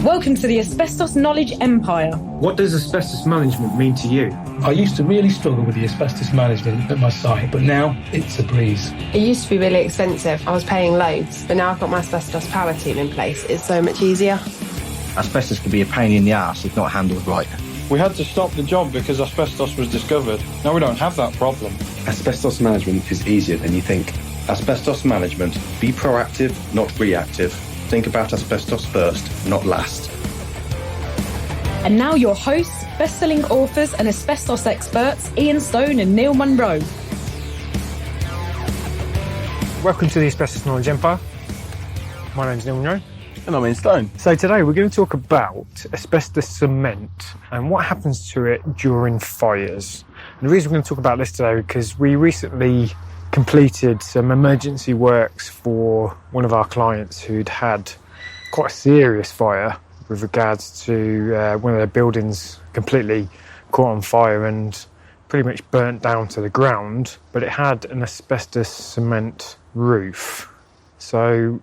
Welcome to the Asbestos Knowledge Empire. What does asbestos management mean to you? I used to really struggle with the asbestos management at my site, but now it's a breeze. It used to be really expensive. I was paying loads, but now I've got my asbestos power team in place. It's so much easier. Asbestos can be a pain in the arse if not handled right. We had to stop the job because asbestos was discovered. Now we don't have that problem. Asbestos management is easier than you think. Asbestos management. Be proactive, not reactive. Think about asbestos first, not last. And now your hosts, best-selling authors and asbestos experts, Ian Stone and Neil Munro. Welcome to the Asbestos Knowledge Empire. My name's Neil Munro. And I'm Ian Stone. So today we're going to talk about asbestos cement and what happens to it during fires. And the reason we're going to talk about this today is because we recently completed some emergency works for one of our clients who'd had quite a serious fire with regards to one of their buildings completely caught on fire and pretty much burnt down to the ground, but it had an asbestos cement roof. So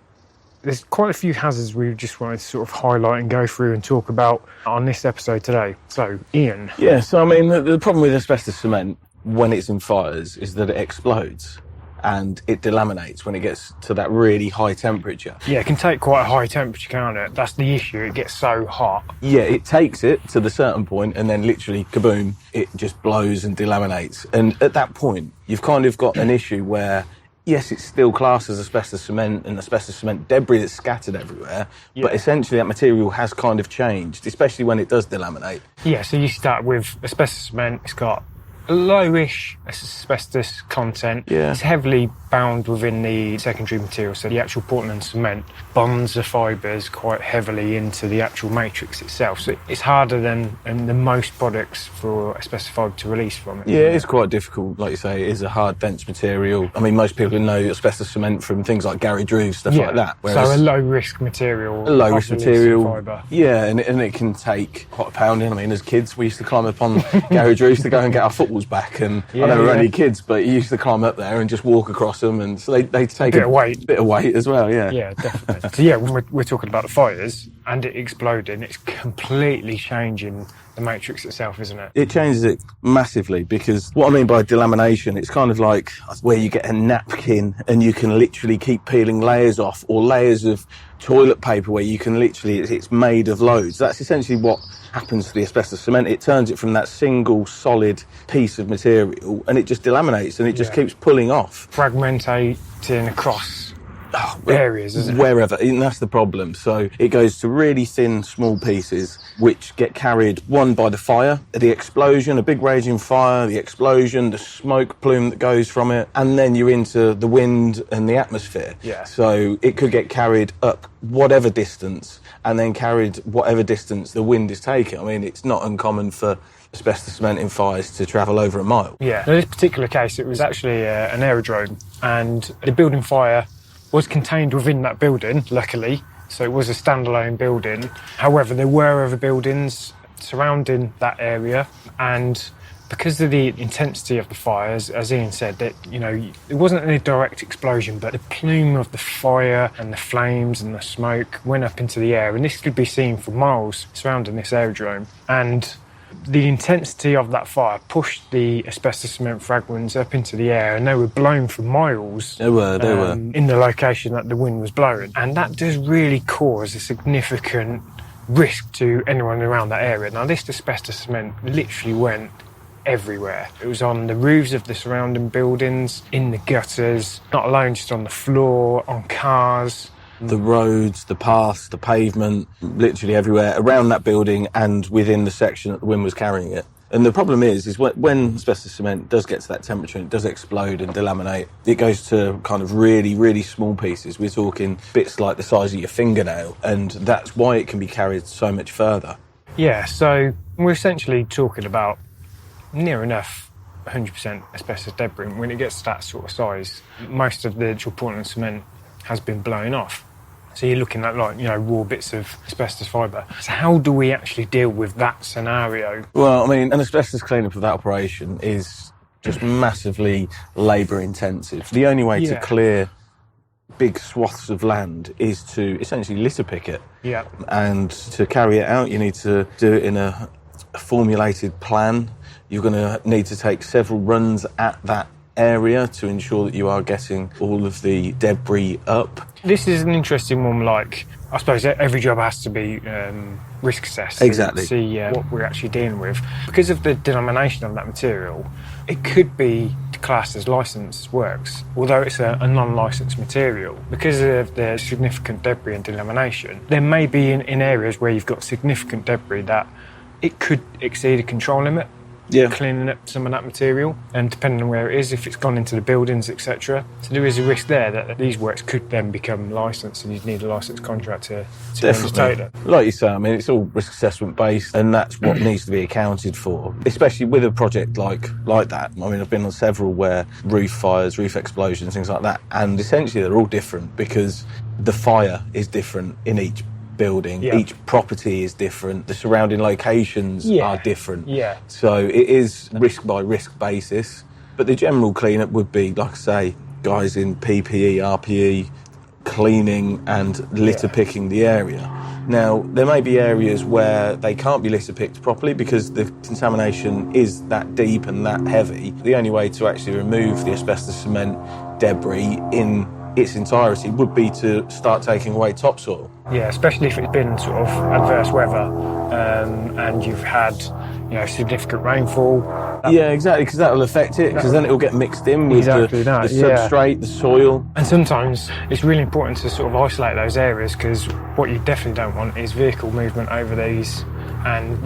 there's quite a few hazards we just wanted to sort of highlight and go through and talk about on this episode today. So, Ian. Yeah, so I mean, the problem with asbestos cement when it's in fires is that it explodes and it delaminates when it gets to that really high temperature. Yeah, it can take quite a high temperature, can't it? That's the issue, it gets so hot. Yeah, it takes it to the certain point and then literally, kaboom, it just blows and delaminates. And at that point, you've kind of got an issue where, yes, it's still classed as asbestos cement and asbestos cement debris that's scattered everywhere, but essentially that material has kind of changed, especially when it does delaminate. Yeah, so you start with asbestos cement, it's got a lowish asbestos content. Yeah. It's heavily bound within the secondary material, so the actual Portland cement bonds the fibres quite heavily into the actual matrix itself. So it's harder than most products for asbestos fibre to release from it. Yeah, it's quite difficult. Like you say, it is a hard, dense material. I mean, most people know asbestos cement from things like garage roofs, stuff like that. So a low-risk material. A low-risk material. Fibre. Yeah, and it can take quite a pounding. I mean, as kids, we used to climb up on garage roofs to go and get our footballs back. And I know we're only kids, but you used to climb up there and just walk across them. And so they take a bit of weight as well, yeah. Yeah, definitely. So yeah, when we're talking about the fires and it exploding, it's completely changing the matrix itself, isn't it? It changes it massively, because what I mean by delamination, it's kind of like where you get a napkin and you can literally keep peeling layers off, or layers of toilet paper where you can literally, it's made of loads. That's essentially what happens to the asbestos cement. It turns it from that single solid piece of material and it just delaminates and it just keeps pulling off. Fragmentating across areas, isn't it? Wherever, and that's the problem. So it goes to really thin, small pieces which get carried, one, by the fire, the explosion, a big raging fire, the explosion, the smoke plume that goes from it, and then you're into the wind and the atmosphere. Yeah. So it could get carried up whatever distance and then carried whatever distance the wind is taking. I mean, it's not uncommon for asbestos cement in fires to travel over a mile. Yeah. In this particular case, it was actually an aerodrome, and the building fire was contained within that building, luckily. So it was a standalone building. However, there were other buildings surrounding that area, and because of the intensity of the fires, as Ian said, that it wasn't any direct explosion, but the plume of the fire and the flames and the smoke went up into the air, and this could be seen for miles surrounding this aerodrome. And the intensity of that fire pushed the asbestos cement fragments up into the air, and they were blown for miles. They were. In the location that the wind was blowing. And that does really cause a significant risk to anyone around that area. Now, this asbestos cement literally went everywhere. It was on the roofs of the surrounding buildings, in the gutters, not alone, just on the floor, on cars. The roads, the paths, the pavement, literally everywhere around that building and within the section that the wind was carrying it. And the problem is when asbestos cement does get to that temperature and it does explode and delaminate, it goes to kind of really, really small pieces. We're talking bits like the size of your fingernail, and that's why it can be carried so much further. Yeah, so we're essentially talking about near enough 100% asbestos debris. When it gets to that sort of size, most of the actual Portland cement has been blown off. So you're looking at raw bits of asbestos fibre. So how do we actually deal with that scenario? Well, I mean, an asbestos cleanup of that operation is just massively labour intensive. The only way to clear big swaths of land is to essentially litter pick it. Yeah. And to carry it out, you need to do it in a formulated plan. You're going to need to take several runs at that area to ensure that you are getting all of the debris up. This is an interesting one. Like, I suppose every job has to be risk assessed. Exactly. To see what we're actually dealing with. Because of the denomination of that material, it could be classed as licensed works, although it's a non-licensed material. Because of the significant debris and denomination, there may be in areas where you've got significant debris that it could exceed a control limit. Yeah. Cleaning up some of that material, and depending on where it is, if it's gone into the buildings, etc. So there is a risk there that these works could then become licensed, and you'd need a licensed contract to undertake that. Like you say, I mean, it's all risk assessment based, and that's what needs to be accounted for, especially with a project like that. I mean, I've been on several where roof fires, roof explosions, things like that, and essentially they're all different because the fire is different in each building. Yeah. Each property is different. The surrounding locations are different. Yeah. So it is risk by risk basis. But the general cleanup would be, like I say, guys in PPE, RPE, cleaning and litter picking the area. Now, there may be areas where they can't be litter picked properly because the contamination is that deep and that heavy. The only way to actually remove the asbestos cement debris in its entirety would be to start taking away topsoil. Yeah, especially if it's been sort of adverse weather and you've had, significant rainfall. Yeah, exactly, because that will affect it, because then it will get mixed in with the substrate, the soil. And sometimes it's really important to sort of isolate those areas, because what you definitely don't want is vehicle movement over these, and,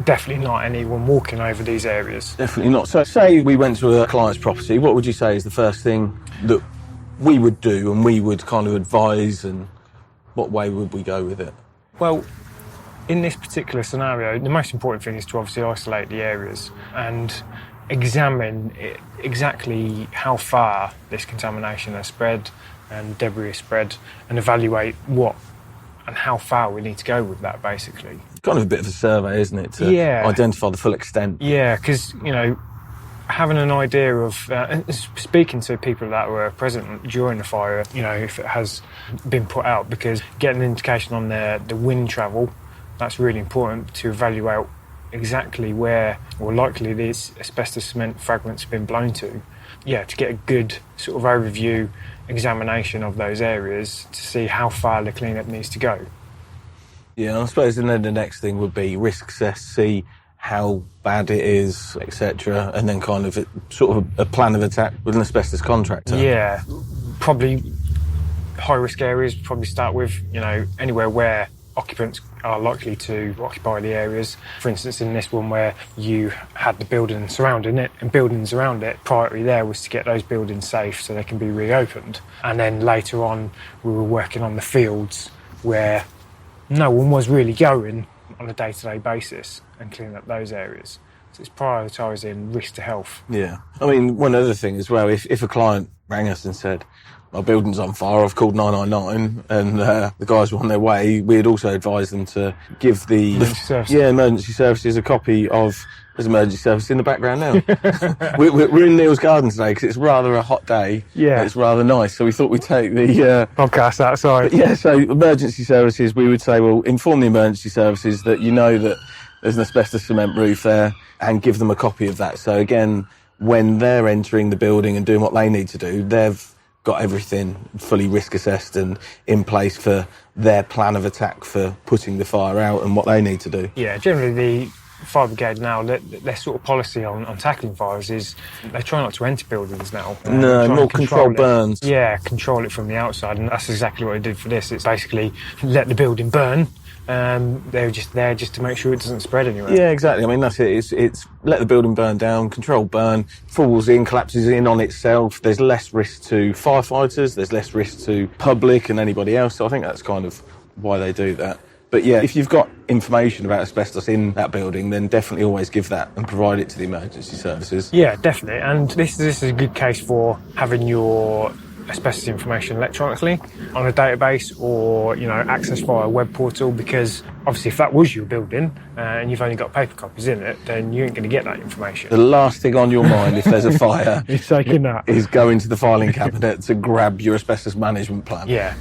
definitely not anyone walking over these areas. Definitely not. So say we went to a client's property, what would you say is the first thing that we would do and we would kind of advise, and what way would we go with it? Well, in this particular scenario, the most important thing is to obviously isolate the areas and examine exactly how far this contamination has spread and debris has spread, and evaluate what and how far we need to go with that, basically. Kind of a bit of a survey, isn't it, to identify the full extent? Yeah, because, having an idea of speaking to people that were present during the fire, if it has been put out, because getting an indication on the wind travel, that's really important to evaluate exactly where or likely these asbestos cement fragments have been blown to. Yeah, to get a good sort of overview, examination of those areas to see how far the cleanup needs to go. Yeah, I suppose then the next thing would be risk assess, see how bad it is, etc., and then kind of a plan of attack with an asbestos contractor. Yeah, probably high risk areas. Probably start with anywhere where occupants are likely to occupy the areas. For instance, in this one where you had the building surrounding it and buildings around it, priority there was to get those buildings safe so they can be reopened. And then later on, we were working on the fields where no one was really going on a day-to-day basis and cleaning up those areas. So it's prioritising risk to health. Yeah. I mean, one other thing as well, if a client rang us and said, my building's on fire, I've called 999, and the guys were on their way, we'd also advise them to give the emergency services a copy of. There's emergency service in the background now. we're in Neil's garden today because it's rather a hot day. Yeah. It's rather nice, so we thought we'd take the podcast outside. Yeah, so emergency services, we would say, well, inform the emergency services that you know that there's an asbestos cement roof there, and give them a copy of that. So again, when they're entering the building and doing what they need to do, they've got everything fully risk assessed and in place for their plan of attack for putting the fire out and what they need to do. Yeah, generally the fire brigade now, their sort of policy on tackling fires is they try not to enter buildings now. No, more control burns. Yeah, control it from the outside, and that's exactly what they did for this. It's basically let the building burn. They're just there just to make sure it doesn't spread anywhere. Yeah, exactly. I mean, that's it. It's let the building burn down, controlled burn, falls in, collapses in on itself. There's less risk to firefighters, there's less risk to public and anybody else. So I think that's kind of why they do that. But yeah, if you've got information about asbestos in that building, then definitely always give that and provide it to the emergency services. Yeah, definitely. And this is a good case for having your asbestos information electronically on a database or, access via a web portal, because obviously if that was your building and you've only got paper copies in it, then you ain't going to get that information. The last thing on your mind if there's a fire It's taking that. is going to the filing cabinet to grab your asbestos management plan. Yeah,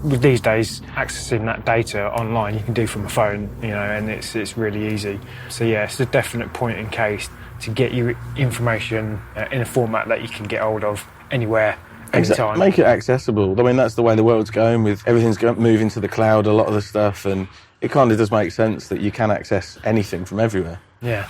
with these days, accessing that data online, you can do from a phone, and it's really easy. So yeah, it's a definite point in case to get your information in a format that you can get hold of anywhere, anytime. Make it accessible. I mean, that's the way the world's going, with everything's moving to the cloud, a lot of the stuff, and it kind of does make sense that you can access anything from everywhere. Yeah.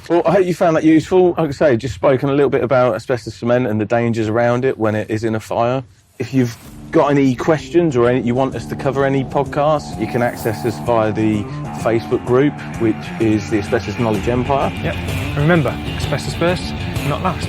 Well, I hope you found that useful. Like I say, just spoken a little bit about asbestos cement and the dangers around it when it is in a fire. If you've got any questions or you want us to cover any podcasts, you can access us via the Facebook group, which is the Asbestos Knowledge Empire. Yep. Remember, asbestos first, not last.